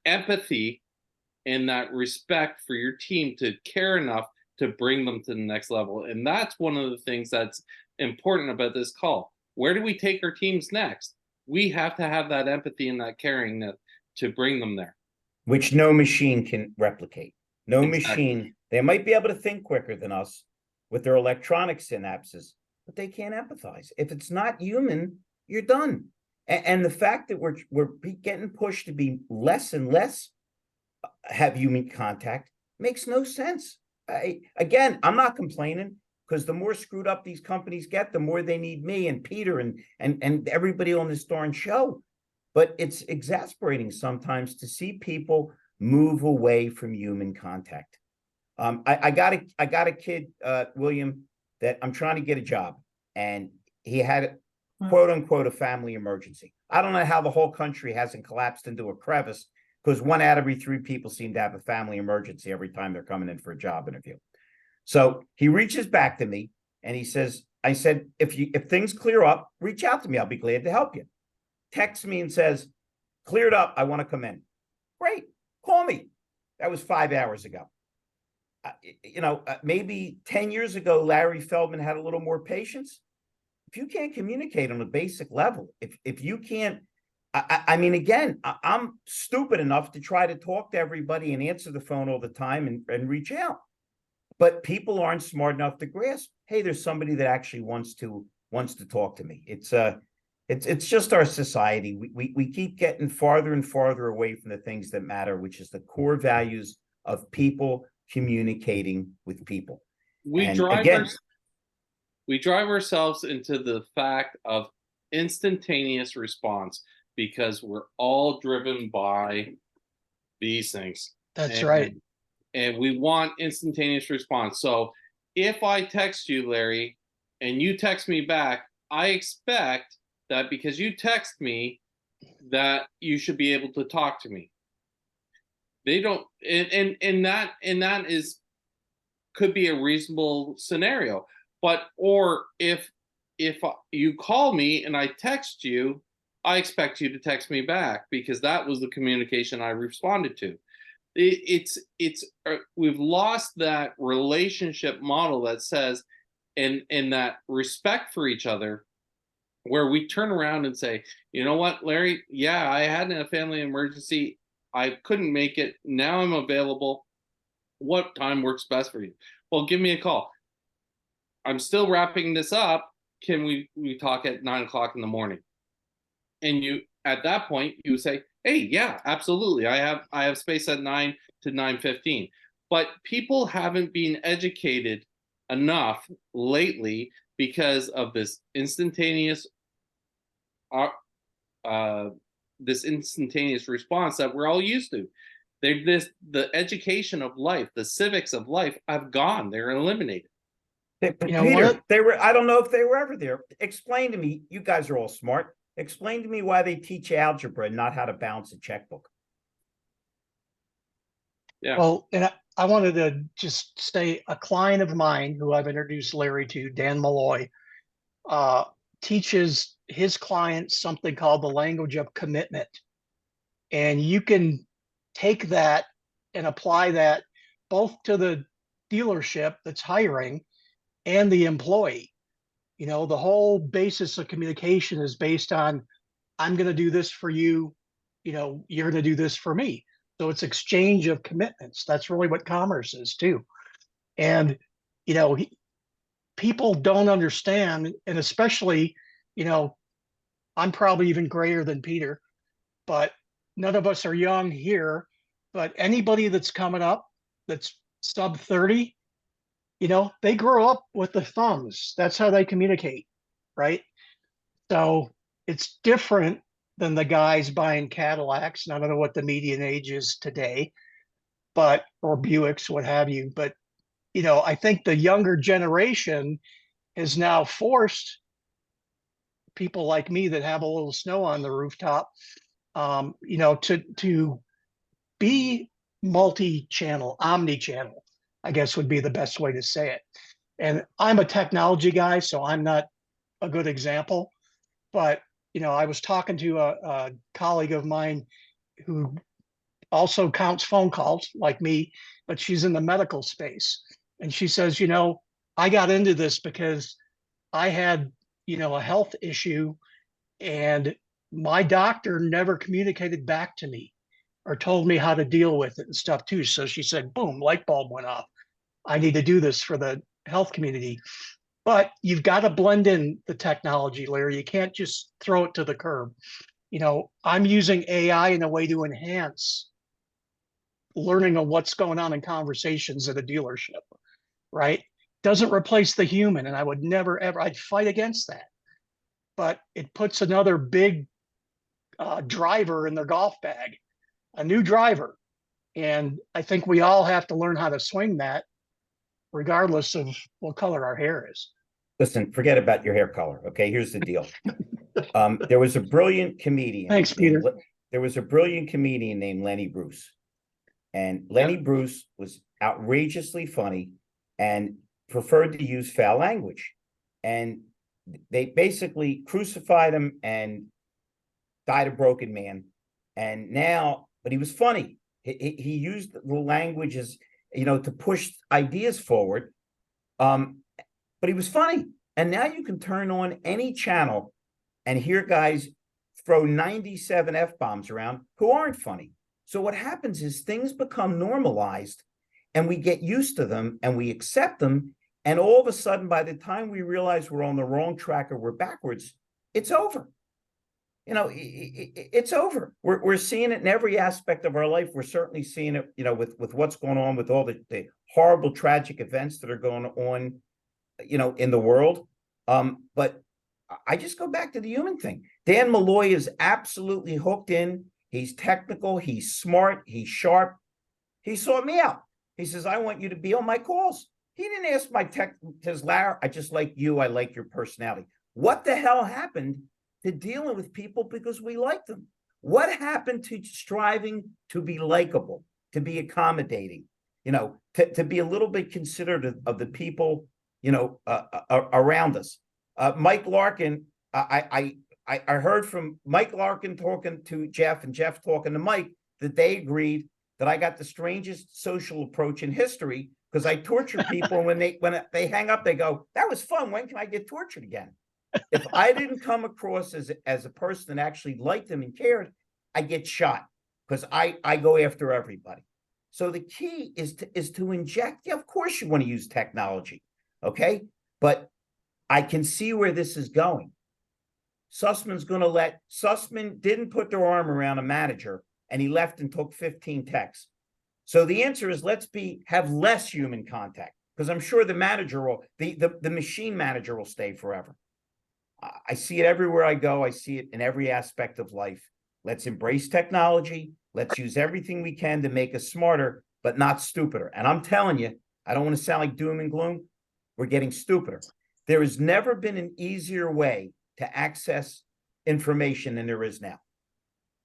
empathy and that respect for your team to care enough to bring them to the next level? And that's one of the things that's important about this call. Where do we take our teams next? We have to have that empathy and that caring to bring them there. Which no machine can replicate. No Exactly. machine. They might be able to think quicker than us with their electronic synapses, but they can't empathize. If it's not human, you're done. And the fact that we're getting pushed to be less and less have human contact makes no sense. Again, I'm not complaining, because the more screwed up these companies get, the more they need me and Peter and everybody on this darn show. But it's exasperating sometimes to see people move away from human contact. I got a kid, William, that I'm trying to get a job, and he had quote unquote a family emergency. I don't know how the whole country hasn't collapsed into a crevice because 1 out of 3 people seem to have a family emergency every time they're coming in for a job interview. So he reaches back to me and he says, I said, if things clear up, reach out to me. I'll be glad to help you. Texts me and says, cleared up. I want to come in. Great. Call me. That was 5 hours ago. Maybe 10 years ago, Larry Feldman had a little more patience. If you can't communicate on a basic level, if you can't, I mean, again, I'm stupid enough to try to talk to everybody and answer the phone all the time and reach out. But people aren't smart enough to grasp, hey, there's somebody that actually wants to talk to me. It's just our society. We keep getting farther and farther away from the things that matter, which is the core values of people communicating with people. We drive ourselves into the fact of instantaneous response because we're all driven by these things. That's right. And we want instantaneous response. So if I text you, Larry, and you text me back, I expect that because you text me, that you should be able to talk to me. They don't, and that is could be a reasonable scenario. But or if you call me and I text you, I expect you to text me back because that was the communication I responded to. We've lost that relationship model that says, and that respect for each other, where we turn around and say, you know what, Larry, yeah, I had a family emergency. I couldn't make it. Now I'm available. What time works best for you? Well, give me a call. I'm still wrapping this up. Can we talk at 9 o'clock in the morning? And you, at that point, you say, hey, yeah, absolutely. I have space at 9 to 9:15. But people haven't been educated enough lately because of this instantaneous response that we're all used to. The education of life, the civics of life have gone. They're eliminated. Peter, they were, I don't know if they were ever there. Explain to me, you guys are all smart. Explain to me why they teach algebra and not how to balance a checkbook. Yeah. Well, and I wanted to just say a client of mine who I've introduced Larry to, Dan Malloy, teaches his clients something called the language of commitment. And you can take that and apply that both to the dealership that's hiring and the employee. You know, the whole basis of communication is based on, I'm going to do this for you, you know, you're going to do this for me. So it's exchange of commitments. That's really what commerce is too. And, you know, people don't understand, and especially, you know, I'm probably even grayer than Peter, but none of us are young here. But anybody that's coming up that's sub 30, you know, they grow up with the thumbs. That's how they communicate, right? So it's different than the guys buying Cadillacs. And I don't know what the median age is today, or Buicks, what have you. But, you know, I think the younger generation has now forced people like me that have a little snow on the rooftop, you know, to be multi-channel, omni-channel, I guess would be the best way to say it. And I'm a technology guy, so I'm not a good example. But, you know, I was talking to a colleague of mine who also counts phone calls like me, but she's in the medical space. And she says, you know, I got into this because I had, you know, a health issue and my doctor never communicated back to me or told me how to deal with it and stuff too. So she said, boom, light bulb went off. I need to do this for the health community. But you've got to blend in the technology, Larry. You can't just throw it to the curb. You know, I'm using AI in a way to enhance learning of what's going on in conversations at a dealership, right? Doesn't replace the human. And I would never, ever, I'd fight against that. But it puts another big driver in their golf bag, a new driver. And I think we all have to learn how to swing that regardless of what color our hair is. Listen, forget about your hair color. Okay, here's the deal. There was a brilliant comedian. Thanks, Peter. there was a brilliant comedian named Lenny Bruce. And Lenny Bruce was outrageously funny and preferred to use foul language. And they basically crucified him and died a broken man. And now, but he was funny. He used the language as, to push ideas forward. But he was funny. And now you can turn on any channel and hear guys throw 97 F-bombs around who aren't funny. So what happens is things become normalized and we get used to them and we accept them. And all of a sudden, by the time we realize we're on the wrong track or we're backwards, it's over. It's over. We're seeing it in every aspect of our life. We're certainly seeing it, with what's going on with all the horrible, tragic events that are going on, in the world. But I just go back to the human thing. Dan Malloy is absolutely hooked in. He's technical. He's smart. He's sharp. He sought me out. He says, I want you to be on my calls. He didn't ask my tech. Says, Larry, I just like you. I like your personality. What the hell happened to dealing with people because we like them? What happened to striving to be likable, to be accommodating, to be a little bit considerate of the people, around us? Mike Larkin, I heard from Mike Larkin talking to Jeff and Jeff talking to Mike that they agreed that I got the strangest social approach in history because I torture people. When they hang up, they go, that was fun. When can I get tortured again? If I didn't come across as a person that actually liked them and cared, I get shot because I go after everybody. So the key is to inject. Yeah, of course you want to use technology. Okay. But I can see where this is going. Sussman didn't put their arm around a manager and he left and took 15 texts. So the answer is have less human contact because I'm sure the manager the machine manager will stay forever. I see it everywhere I go. I see it in every aspect of life. Let's embrace technology. Let's use everything we can to make us smarter, but not stupider. And I'm telling you, I don't want to sound like doom and gloom. We're getting stupider. There has never been an easier way to access information than there is now.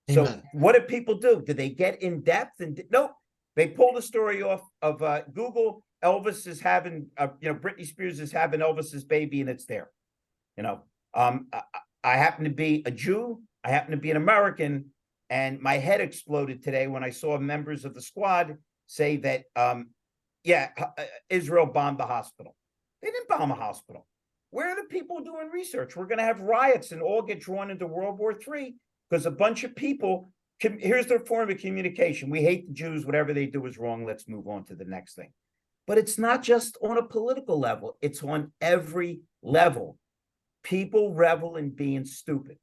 So Amen. what do people do? Do they get in depth? Nope. They pulled a story off of Google. Elvis is having, Britney Spears is having Elvis's baby and it's there. I happen to be a Jew. I happen to be an American. And my head exploded today when I saw members of the squad say that, Israel bombed the hospital. They didn't bomb a hospital. Where are the people doing research? We're going to have riots and all get drawn into World War III because a bunch of people, here's their form of communication. We hate the Jews. Whatever they do is wrong. Let's move on to the next thing. But it's not just on a political level. It's on every level. People revel in being stupid.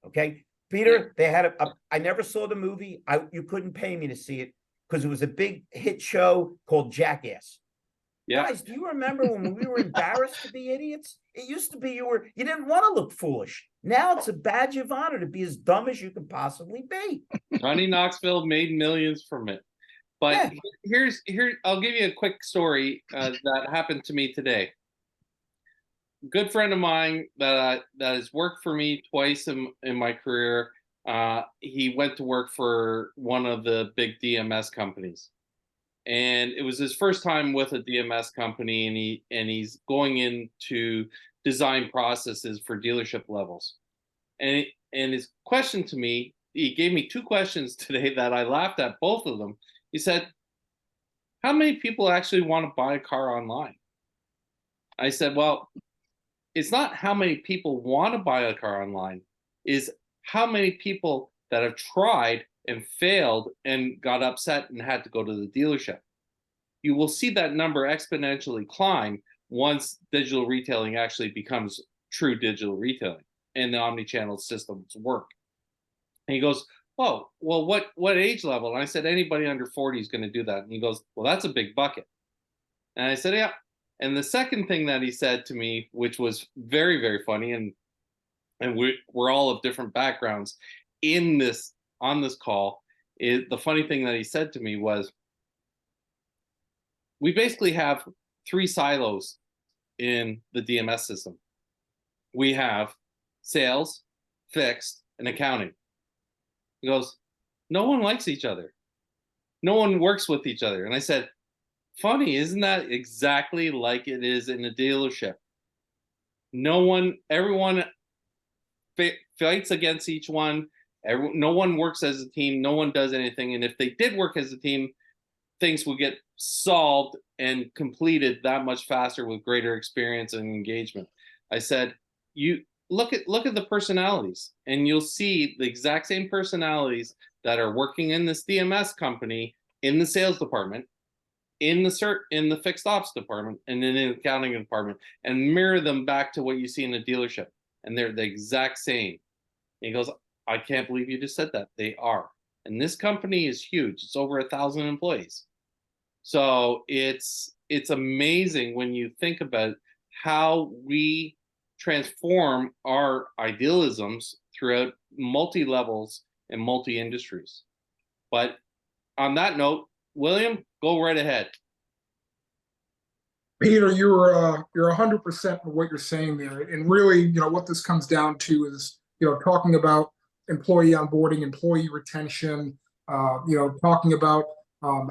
Okay. Peter, they had I never saw the movie. You couldn't pay me to see it because it was a big hit show called Jackass. Yeah. Guys, do you remember when we were embarrassed to be idiots? It used to be you didn't want to look foolish. Now it's a badge of honor to be as dumb as you can possibly be. Johnny Knoxville made millions from it. But here, I'll give you a quick story that happened to me today. Good friend of mine that has worked for me twice in my career. He went to work for one of the big DMS companies. And it was his first time with a DMS company, and he's going into design processes for dealership levels. And his question to me, he gave me two questions today that I laughed at both of them. He said, how many people actually want to buy a car online? I said, well, it's not how many people want to buy a car online, is how many people that have tried and failed and got upset and had to go to the dealership. You will see that number exponentially climb once digital retailing actually becomes true digital retailing and the omni-channel systems work. And he goes, oh, well, what age level? And I said, anybody under 40 is going to do that. And he goes, well, that's a big bucket. And I said, yeah. And the second thing that he said to me, which was very, very funny, and we're all of different backgrounds on this call, is the funny thing that he said to me was, we basically have three silos in the DMS system. We have sales, fixed, and accounting. He goes, no one likes each other. No one works with each other. And I said, funny, isn't that exactly like it is in a dealership? Everyone fights against each one. No one works as a team. No one does anything. And if they did work as a team, things would get solved and completed that much faster with greater experience and engagement. I said, you look at the personalities, and you'll see the exact same personalities that are working in this DMS company, in the sales department, in the fixed ops department, and in the accounting department, and mirror them back to what you see in a dealership, and they're the exact same. And he goes, I can't believe you just said that. They are. And this company is huge. It's over 1,000 employees. So it's amazing when you think about how we transform our idealisms throughout multi-levels and multi-industries. But on that note, William, go right ahead. Peter, you're 100% in what you're saying there, and really, what this comes down to is, talking about employee onboarding, employee retention, talking about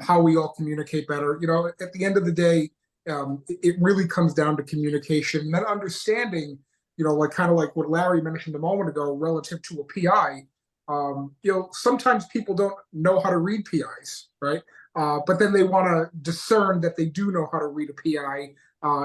how we all communicate better. At the end of the day, it really comes down to communication and then understanding, kind of like what Larry mentioned a moment ago relative to a PI. Sometimes people don't know how to read PIs, right? But then they want to discern that they do know how to read a PI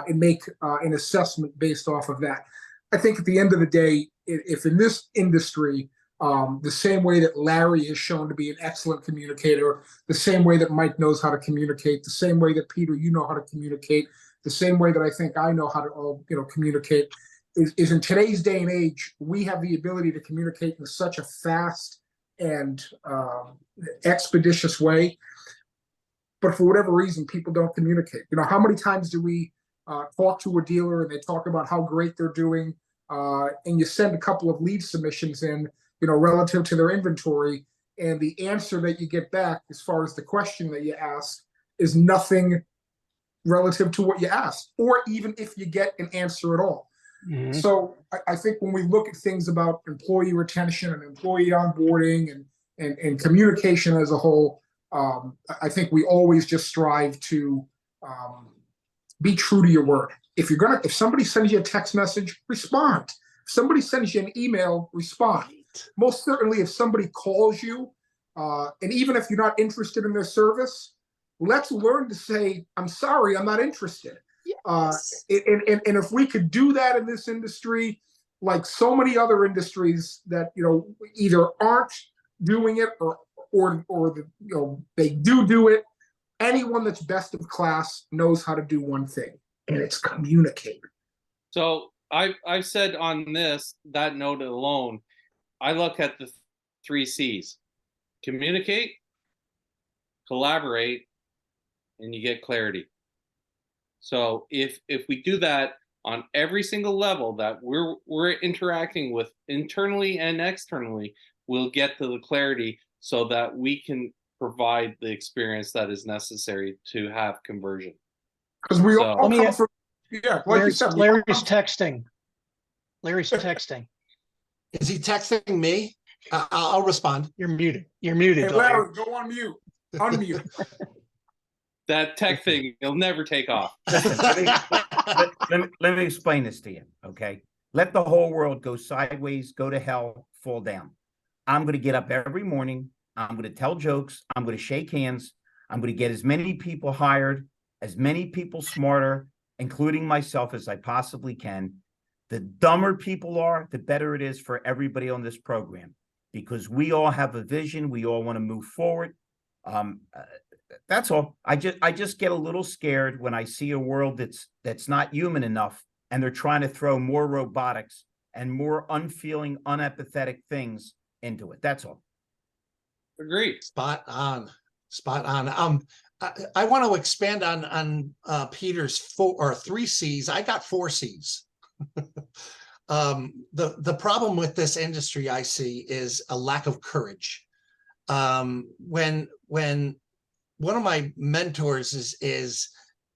and make an assessment based off of that. I think at the end of the day, if in this industry, the same way that Larry is shown to be an excellent communicator, the same way that Mike knows how to communicate, the same way that Peter, you know how to communicate, the same way that I think I know how to communicate, is in today's day and age, we have the ability to communicate in such a fast and expeditious way. But for whatever reason, people don't communicate. How many times do we talk to a dealer and they talk about how great they're doing, and you send a couple of lead submissions in, relative to their inventory, and the answer that you get back as far as the question that you ask is nothing relative to what you asked, or even if you get an answer at all. Mm-hmm. So I think when we look at things about employee retention and employee onboarding and communication as a whole, I think we always just strive to be true to your word. If somebody sends you a text message, respond. If somebody sends you an email, respond. Most certainly, if somebody calls you, and even if you're not interested in their service, let's learn to say, I'm sorry, I'm not interested. Yes. And if we could do that in this industry, like so many other industries that, either aren't doing it or they do it, anyone that's best of class knows how to do one thing, and it's communicate. So I've said on that note alone, I look at the 3 C's: communicate, collaborate, and you get clarity. So if we do that on every single level that we're interacting with internally and externally, we'll get to the clarity so that we can provide the experience that is necessary to have conversion. Because we all come from, like you said, Larry's texting. Larry's texting. Is he texting me? I'll respond. You're muted. You're muted. Hey, Larry, go on mute. Unmute. That tech thing, it'll never take off. Let me explain this to you, okay? Let the whole world go sideways, go to hell, fall down. I'm going to get up every morning. I'm going to tell jokes. I'm going to shake hands. I'm going to get as many people hired, as many people smarter, including myself, as I possibly can. The dumber people are, the better it is for everybody on this program, because we all have a vision. We all want to move forward. That's all. I just get a little scared when I see a world that's not human enough, and they're trying to throw more robotics and more unfeeling, unempathetic things into it. That's all. Agreed. Spot on. Spot on. I want to expand on Peter's 4 or 3 C's. I got 4 C's. The problem with this industry I see is a lack of courage. When one of my mentors is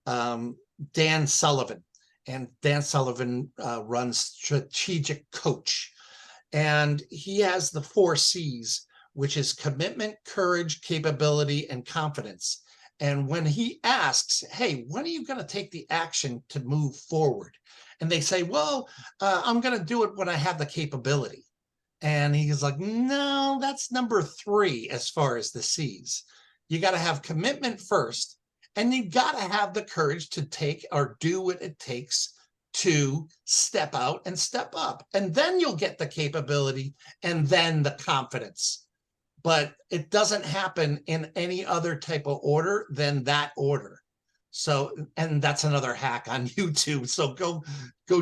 Dan Sullivan, and Dan Sullivan runs Strategic Coach, and he has the 4 C's which is commitment, courage, capability, and confidence. And when he asks, hey, when are you going to take the action to move forward? And they say, well, I'm going to do it when I have the capability. And he's like, no, that's number 3 as far as the C's. You got to have commitment first, and you got to have the courage to take or do what it takes to step out and step up. And then you'll get the capability and then the confidence. But it doesn't happen in any other type of order than that order. So, and that's another hack on YouTube. So go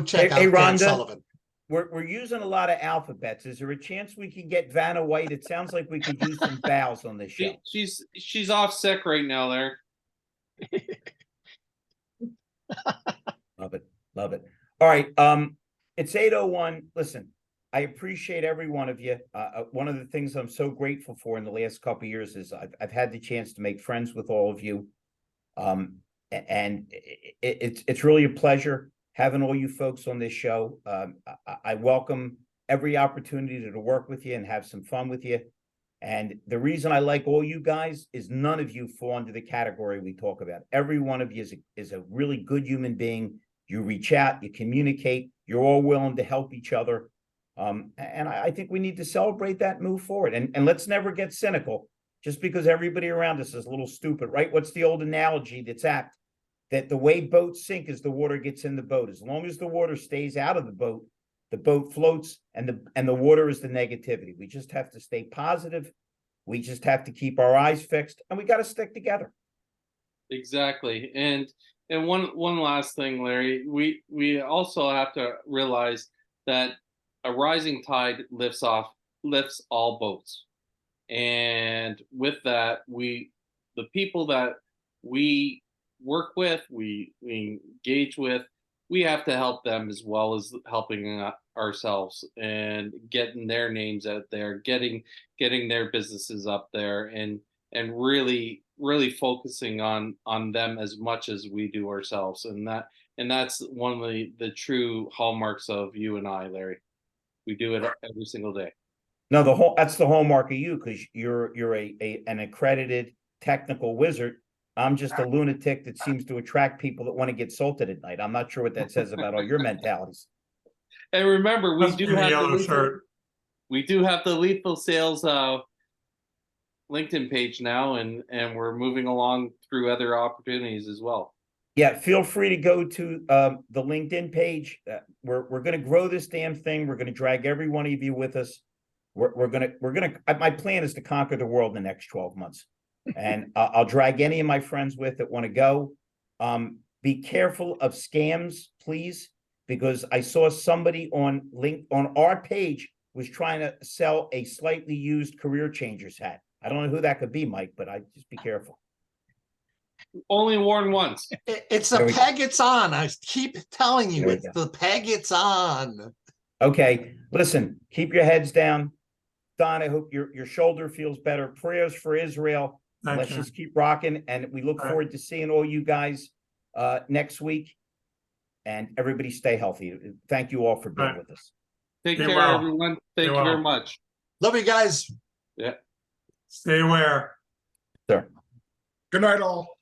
check out Dan Rhonda, Sullivan. We're using a lot of alphabets. Is there a chance we can get Vanna White? It sounds like we could use some vowels on this show. She's off sick right now, Larry. Love it. Love it. All right. It's 8:01. Listen, I appreciate every one of you. One of the things I'm so grateful for in the last couple of years is I've had the chance to make friends with all of you. And it's really a pleasure having all you folks on this show. I welcome every opportunity to work with you and have some fun with you. And the reason I like all you guys is none of you fall under the category we talk about. Every one of you is a really good human being. You reach out, you communicate, you're all willing to help each other. And I think we need to celebrate that and move forward. And let's never get cynical just because everybody around us is a little stupid, right? What's the old analogy that's apt? That the way boats sink is the water gets in the boat. As long as the water stays out of the boat floats, and the water is the negativity. We just have to stay positive. We just have to keep our eyes fixed, and we got to stick together. Exactly. And one last thing, Larry, we also have to realize that a rising tide lifts all boats. And with that, the people that we work with, we engage with, we have to help them as well as helping ourselves and getting their names out there, getting their businesses up there, and really focusing on them as much as we do ourselves. And that's one of the true hallmarks of you and I, Larry. We do it every single day. No, that's the hallmark of you, because you're an accredited technical wizard. I'm just a lunatic that seems to attract people that want to get salted at night. I'm not sure what that says about all your mentalities. And remember, we Must do be the have yellow shirt. the Lethal Sales LinkedIn page now, and we're moving along through other opportunities as well. Yeah, feel free to go to the LinkedIn page. We're going to grow this damn thing. We're going to drag every one of you with us. We're gonna. My plan is to conquer the world in the next 12 months, and I'll drag any of my friends with that want to go. Be careful of scams, please, because I saw somebody on our page was trying to sell a slightly used Career Changers hat. I don't know who that could be, Mike, but I just be careful. Only worn once. It's the peg it's on. I keep telling you, it's go. the peg it's on. Okay, listen, keep your heads down. Don, I hope your shoulder feels better. Prayers for Israel. Let's just keep rocking, and we look forward to seeing all you guys next week. And everybody stay healthy. Thank you all for being with us. Take care, everyone. Thank you very much. Love you guys. Yeah. Stay aware. Sure. Good night, all.